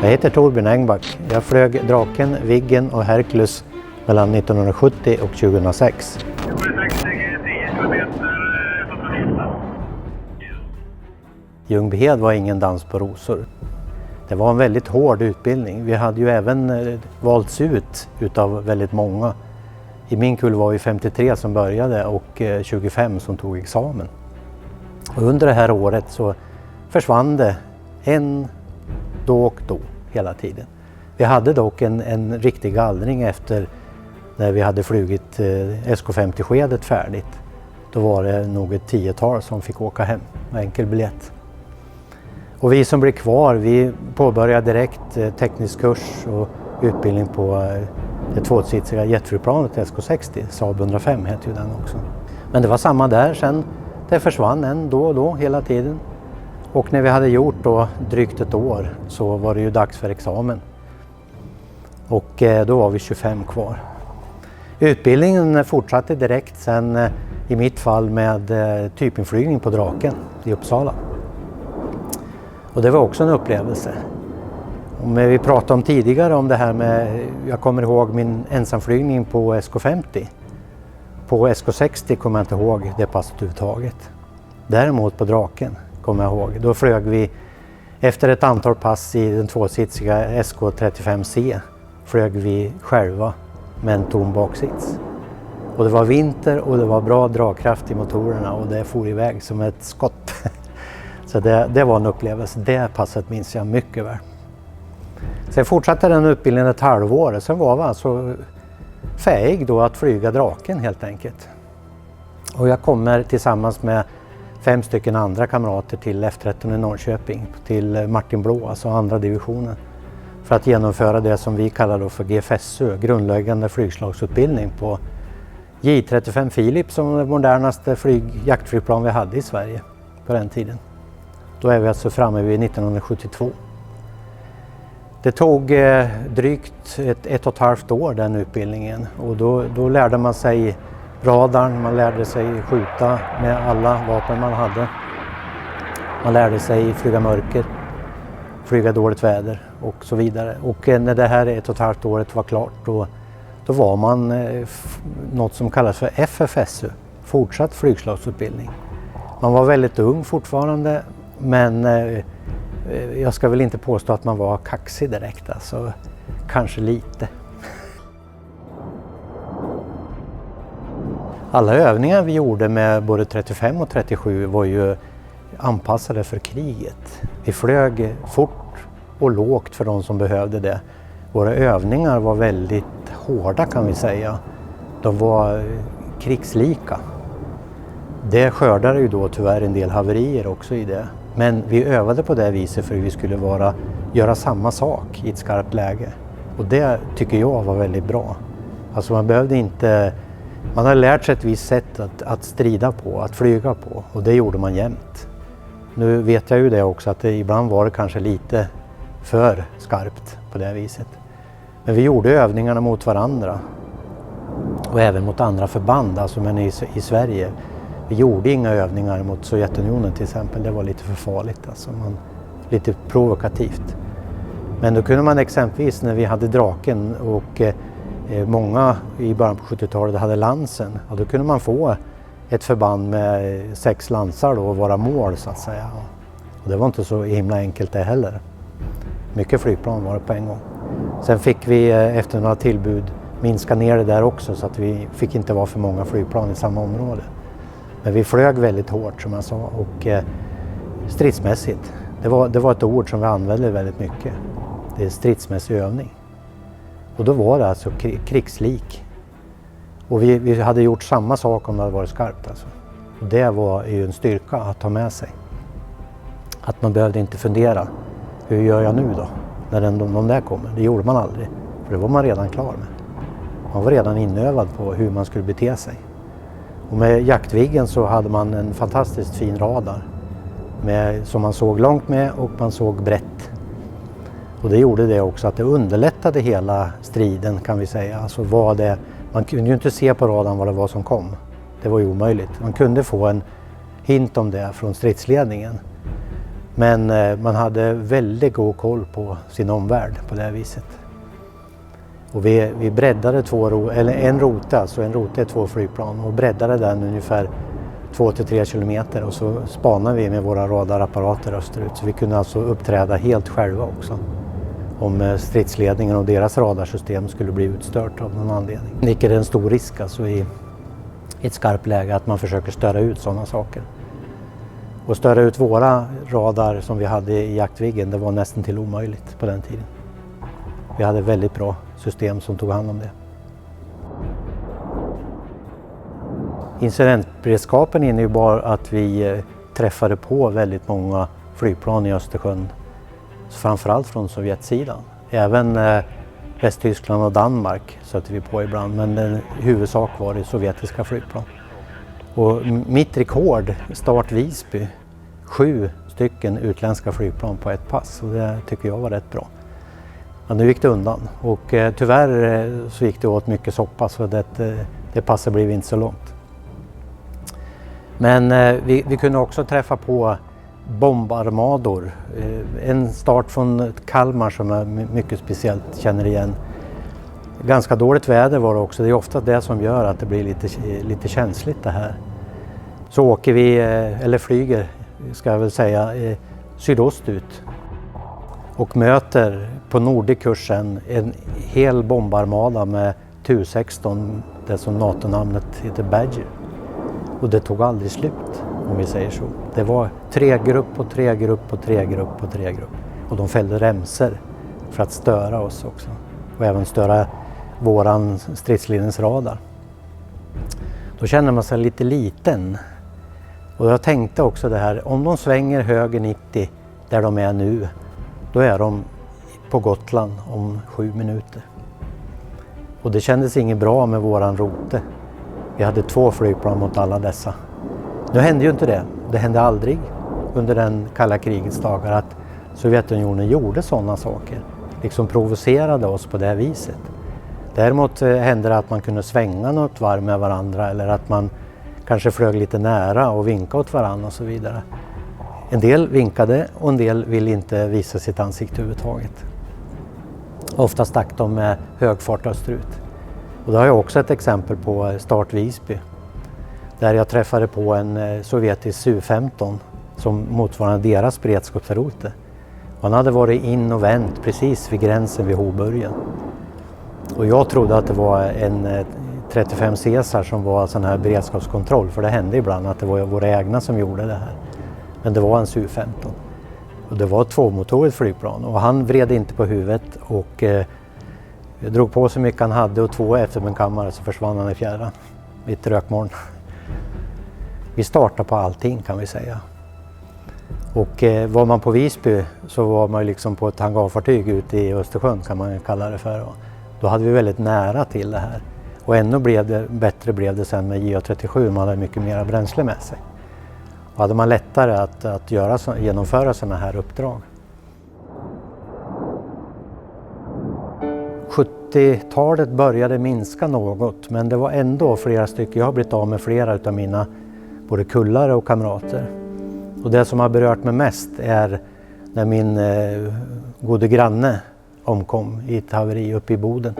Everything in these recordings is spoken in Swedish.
Jag heter Torbjörn Engback. Jag flög Draken, Viggen och Hercules mellan 1970 och 2006. Ljungbyhed var ingen dans på rosor. Det var en väldigt hård utbildning. Vi hade ju även valts ut utav väldigt många. I min kull var vi 53 som började och 25 som tog examen. Och under det här året så försvann det en då och då hela tiden. Vi hade dock en riktig gallring efter när vi hade flugit SK50-skedet färdigt. Då var det nog ett 10-tal som fick åka hem med enkel biljett. Och vi som blev kvar, vi påbörjade direkt teknisk kurs och utbildning på det tvåsitsiga jetflygplanet SK60, Saab 105 heter ju den också. Men det var samma där sen, det försvann en då och då hela tiden. Och när vi hade gjort då drygt ett år så var det ju dags för examen. Och då var vi 25 kvar. Utbildningen fortsatte direkt sen i mitt fall med typinflygning på Draken i Uppsala. Och det var också en upplevelse. Om vi pratade om tidigare om det här med, jag kommer ihåg min ensamflygning på SK50. På SK60 kommer jag inte ihåg det passet överhuvudtaget. Däremot på Draken kommer jag ihåg. Då flög vi efter ett antal pass i den tvåsitsiga SK35C flög vi själva med en tom baksits. Och det var vinter och det var bra dragkraft i motorerna och det for iväg som ett skott. Så det var en upplevelse. Det passet minns jag mycket väl. Sen fortsatte den utbildningen ett halvår. Sen var vi alltså färdig då att flyga Draken helt enkelt. Och jag kommer tillsammans med 5 stycken andra kamrater till F13 i Norrköping. Till Martin Blå, alltså andra divisionen. För att genomföra det som vi kallar då för GFSU, grundläggande flygslagsutbildning på J35 Philips som var det modernaste jaktflygplan vi hade i Sverige på den tiden. Då är vi alltså framme vid 1972. Det tog drygt ett och ett halvt år den utbildningen och då lärde man sig radarn, man lärde sig skjuta med alla vapen man hade. Man lärde sig flyga mörker, flyga dåligt väder och så vidare. Och när det här ett och ett halvt året var klart då var man något som kallas för FFSU, fortsatt flygslagsutbildning. Man var väldigt ung fortfarande men jag ska väl inte påstå att man var kaxig direkt, alltså kanske lite. Alla övningar vi gjorde med både 35 och 37 var ju anpassade för kriget. Vi flög fort och lågt för de som behövde det. Våra övningar var väldigt hårda kan vi säga. De var krigslika. Det skördade ju då tyvärr en del haverier också i det. Men vi övade på det viset för att vi skulle göra samma sak i ett skarpt läge. Och det tycker jag var väldigt bra. Alltså man hade lärt sig ett visst sätt att strida på, att flyga på. Och det gjorde man jämt. Nu vet jag ju det också att ibland var det kanske lite för skarpt på det viset. Men vi gjorde övningarna mot varandra. Och även mot andra förband, alltså men i Sverige. Vi gjorde inga övningar mot Sovjetunionen till exempel, det var lite för farligt, alltså lite provokativt. Men då kunde man exempelvis när vi hade Draken och många i början på 70-talet hade Lansen, då kunde man få ett förband med 6 lansar då och vara mål så att säga. Och det var inte så himla enkelt det heller. Mycket flygplan var det på en gång. Sen fick vi efter några tillbud minska ner det där också så att vi fick inte vara för många flygplan i samma område. Men vi flög väldigt hårt som jag sa och stridsmässigt. Det var ett ord som vi använde väldigt mycket. Det är stridsmässig övning. Och då var det alltså krigslik. Och vi hade gjort samma sak om det hade varit skarpt alltså. Och det var ju en styrka att ta med sig. Att man behövde inte fundera. Hur gör jag nu då? När de där kommer. Det gjorde man aldrig. För det var man redan klar med. Man var redan inövad på hur man skulle bete sig. Och med Jaktviggen så hade man en fantastiskt fin radar. Som man såg långt med och man såg brett. Och det gjorde det också att det underlättade hela striden kan vi säga. Alltså man kunde ju inte se på radarn vad det var som kom. Det var ju omöjligt. Man kunde få en hint om det från stridsledningen. Men man hade väldigt god koll på sin omvärld på det här viset. Och vi breddade en rote, alltså en rote är 2 flygplan, och breddade den ungefär 2-3 kilometer, och så spanade vi med våra radarapparater österut. Så vi kunde alltså uppträda helt själva också om stridsledningen och deras radarsystem skulle bli utstört av någon anledning. Det är en stor risk alltså i ett skarpt läge att man försöker störa ut sådana saker. Och störa ut våra radar som vi hade i Jaktviggen, det var nästan till omöjligt på den tiden. Vi hade väldigt bra system som tog hand om det. Incidentberedskapen innebar att vi träffade på väldigt många flygplan i Östersjön, framförallt från Sovjetsidan. Även Västtyskland och Danmark stötte vi på ibland, men den huvudsak var det sovjetiska flygplan. Och mitt rekord, start Visby, 7 stycken utländska flygplan på ett pass, och det tycker jag var rätt bra. Men nu gick det undan, och tyvärr så gick det åt mycket soppa, så det passet blev inte så långt. Men vi kunde också träffa på bombarmador. En start från Kalmar som är mycket speciellt, känner igen. Ganska dåligt väder var det också. Det är ofta det som gör att det blir lite känsligt det här. Så åker vi, eller flyger ska jag väl säga, sydost ut. Och möter på nordig kursen en hel bombarmada med Tu-16, det som NATO-namnet heter Badger. Och det tog aldrig slut, om vi säger så. Det var 3 grupp och 3 grupp och 3 grupp och 3 grupp. Och de fällde remser för att störa oss också. Och även störa våran stridsledningsradar. Då känner man sig lite liten. Och jag tänkte också det här, om de svänger höger 90 där de är nu, då är de på Gotland om 7 minuter. Och det kändes inget bra med våran rote. Vi hade 2 flygplan mot alla dessa. Nu hände ju inte det. Det hände aldrig under den kalla krigets dagar att Sovjetunionen gjorde sådana saker. Liksom provocerade oss på det här viset. Däremot hände det att man kunde svänga något varv med varandra, eller att man kanske flög lite nära och vinkade åt varandra och så vidare. En del vinkade och en del ville inte visa sitt ansikte överhuvudtaget. Ofta stack de med hög fart österut. Och då har jag också ett exempel på start Visby. Där jag träffade på en sovjetisk Su-15 som motsvarade deras beredskapsrote. Han hade varit in och vänt precis vid gränsen vid Hoburgen. Och jag trodde att det var en 35 Caesar som var sån här beredskapskontroll. För det hände ibland att det var våra egna som gjorde det här. Men det var en Su-15. Och det var ett 2-motorigt flygplan. Och han vred inte på huvudet och drog på så mycket han hade, och 2 efterbränkammare så försvann han i fjärran. I ett rökmoln. Vi startade på allting, kan vi säga. Och var man på Visby så var man liksom på ett hangarfartyg ute i Östersjön, kan man kalla det för. Då hade vi väldigt nära till det här. Och ännu bättre blev det sen med JA-37, man hade mycket mer bränsle med sig. Och hade man lättare att genomföra sådana här uppdrag. 70-talet började minska något, men det var ändå flera stycken. Jag har blivit av med flera av mina både kullare och kamrater. Och det som har berört mig mest är när min gode granne omkom i ett haveri uppe i Boden.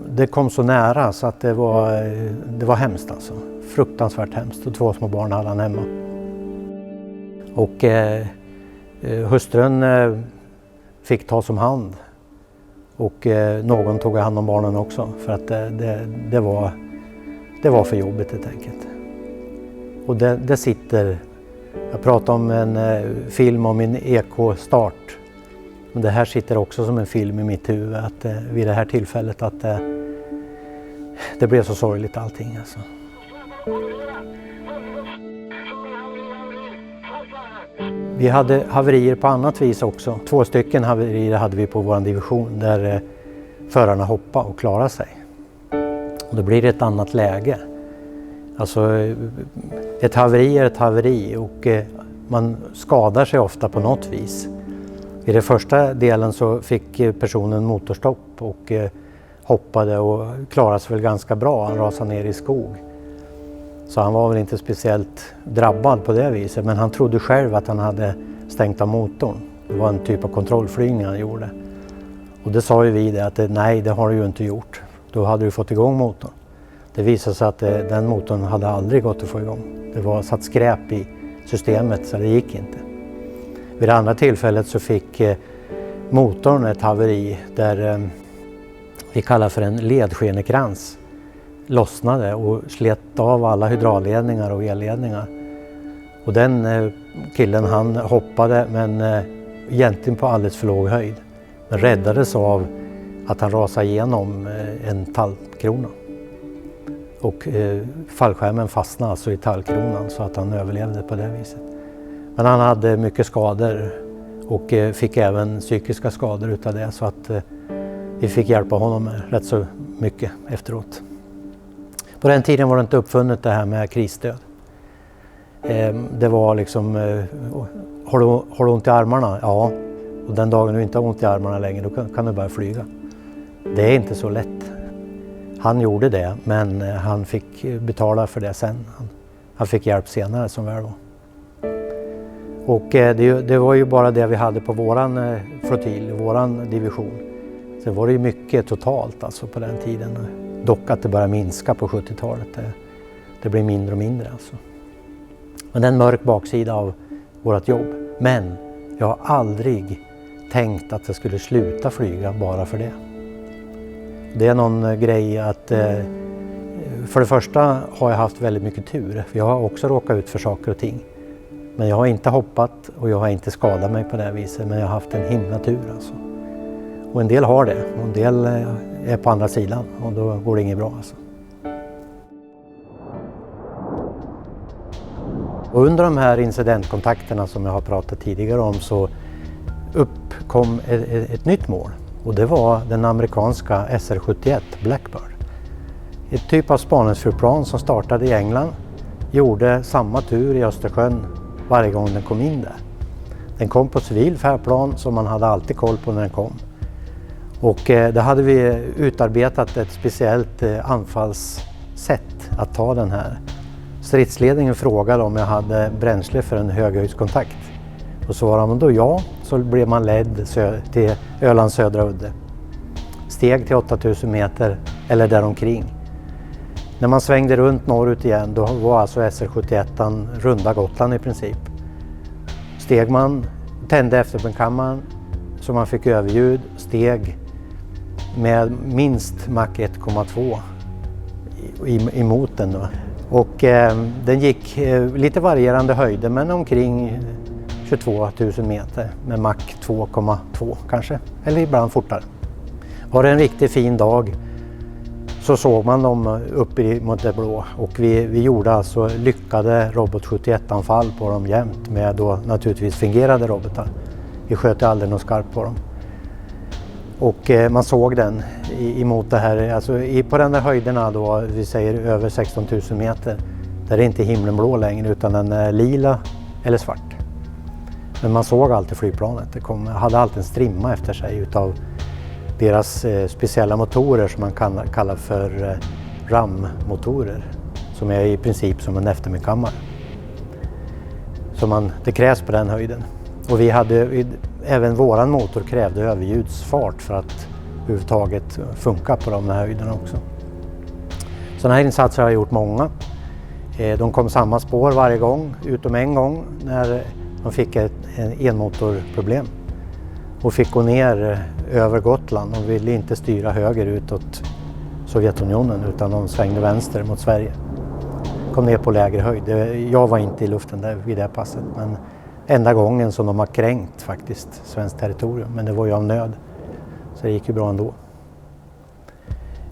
Det kom så nära så att det var hemskt alltså. Fruktansvärt hemskt. Och 2 små barn hade han hemma. Och hustrun fick ta som hand. Och någon tog hand om barnen också. För att det var för jobbigt helt enkelt. Och det sitter, jag pratar om en film om min ekostart. Men det här sitter också som en film i mitt huvud, att vid det här tillfället att det blev så sorgligt allting alltså. Vi hade haverier på annat vis också. 2 stycken haverier hade vi på vår division där förarna hoppade och klarade sig. Och då blir det ett annat läge. Alltså ett haveri är ett haveri, och man skadar sig ofta på något vis. I den första delen så fick personen motorstopp och hoppade och klarade sig väl ganska bra. Han rasade ner i skog. Så han var väl inte speciellt drabbad på det viset, men han trodde själv att han hade stängt av motorn. Det var en typ av kontrollflygning han gjorde. Och det sa ju vi det, att nej, det har du ju inte gjort. Då hade du fått igång motorn. Det visade sig att den motorn hade aldrig gått att få igång. Det var satt skräp i systemet så det gick inte. Vid det andra tillfället så fick motorn ett haveri där vi kallar för en ledskenekrans lossnade och slet av alla hydraulledningar och elledningar. Och den killen han hoppade men egentligen på alldeles för låg höjd. Men räddades av att han rasade igenom en tallkrona. Och fallskärmen fastnade alltså i tallkronan så att han överlevde på det viset. Men han hade mycket skador och fick även psykiska skador utav det, så att vi fick hjälpa honom rätt så mycket efteråt. På den tiden var det inte uppfunnet det här med krisstöd. Det var liksom, har du ont i armarna? Ja, och den dagen du inte har ont i armarna längre då kan du börja flyga. Det är inte så lätt. Han gjorde det, men han fick betala för det sen. Han fick hjälp senare som väl var. Och det var ju bara det vi hade på våran flottilj, våran division. Sen var det ju mycket totalt alltså på den tiden. Dock att det började minska på 70-talet. Det blev mindre och mindre alltså. Men det är en mörk baksida av vårt jobb. Men jag har aldrig tänkt att jag skulle sluta flyga bara för det. Det är någon grej att för det första har jag haft väldigt mycket tur. Jag har också råkat ut för saker och ting. Men jag har inte hoppat och jag har inte skadat mig på det här viset. Men jag har haft en himla tur alltså. Och en del har det och en del är på andra sidan och då går det inget bra alltså. Och under de här incidentkontakterna som jag har pratat tidigare om så uppkom ett nytt mål. Och det var den amerikanska SR-71 Blackbird. Ett typ av spaningsflygplan som startade i England, gjorde samma tur i Östersjön varje gång den kom in där. Den kom på civil färdplan så man hade alltid koll på när den kom. Och där hade vi utarbetat ett speciellt anfallssätt att ta den här. Stridsledningen frågade om jag hade bränsle för en höghöjdskontakt. Och svarade man då ja, så blev man ledd till Ölands södra udde. Steg till 8000 meter eller däromkring. När man svängde runt norrut igen då var alltså SR-71 runda Gotland i princip. Steg man, tände efterbrandkammaren så man fick överljud, steg med minst Mach 1,2 emot den då. Och den gick lite varierande höjder men omkring 22 000 meter med Mach 2,2 kanske, eller ibland fortare. Var det en riktigt fin dag så såg man dem upp mot det blå och vi gjorde alltså lyckade Robot 71-anfall på dem jämt med då naturligtvis fingerade robotar. Vi sköt aldrig något skarpt på dem. Och man såg den emot det här, alltså på den där höjderna då, vi säger över 16 000 meter, där är inte himlen blå längre utan den är lila eller svart. Men man såg alltid flygplanet, det hade alltid en strimma efter sig utav deras speciella motorer som man kallar för RAM-motorer, som är i princip som en eftermedkammare. Så det krävs på den höjden. Och även våran motor krävde överljudsfart för att överhuvudtaget funka på de här höjderna också. Sådana här insatser har jag gjort många. De kom samma spår varje gång, utom en gång när de fick ett enmotorproblem. Och fick gå ner över Gotland. De ville inte styra höger utåt Sovjetunionen utan de svängde vänster mot Sverige. Kom ner på lägre höjd. Jag var inte i luften där vid det passet. Men enda gången som de har kränkt faktiskt svenskt territorium. Men det var ju av nöd. Så det gick ju bra ändå.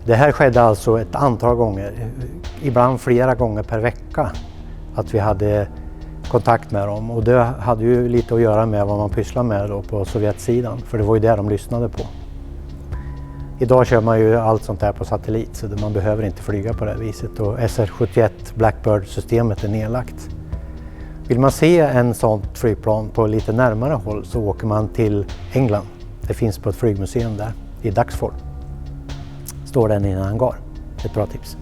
Det här skedde alltså ett antal gånger. Ibland flera gånger per vecka. Att vi hade kontakt med dem. Och det hade ju lite att göra med vad man pysslar med då på Sovjetsidan. För det var ju det de lyssnade på. Idag kör man ju allt sånt där på satellit så man behöver inte flyga på det viset. Och SR-71 Blackbird-systemet är nedlagt. Vill man se en sånt flygplan på lite närmare håll så åker man till England. Det finns på ett flygmuseum där i Duxford. Står den i en hangar. Ett bra tips.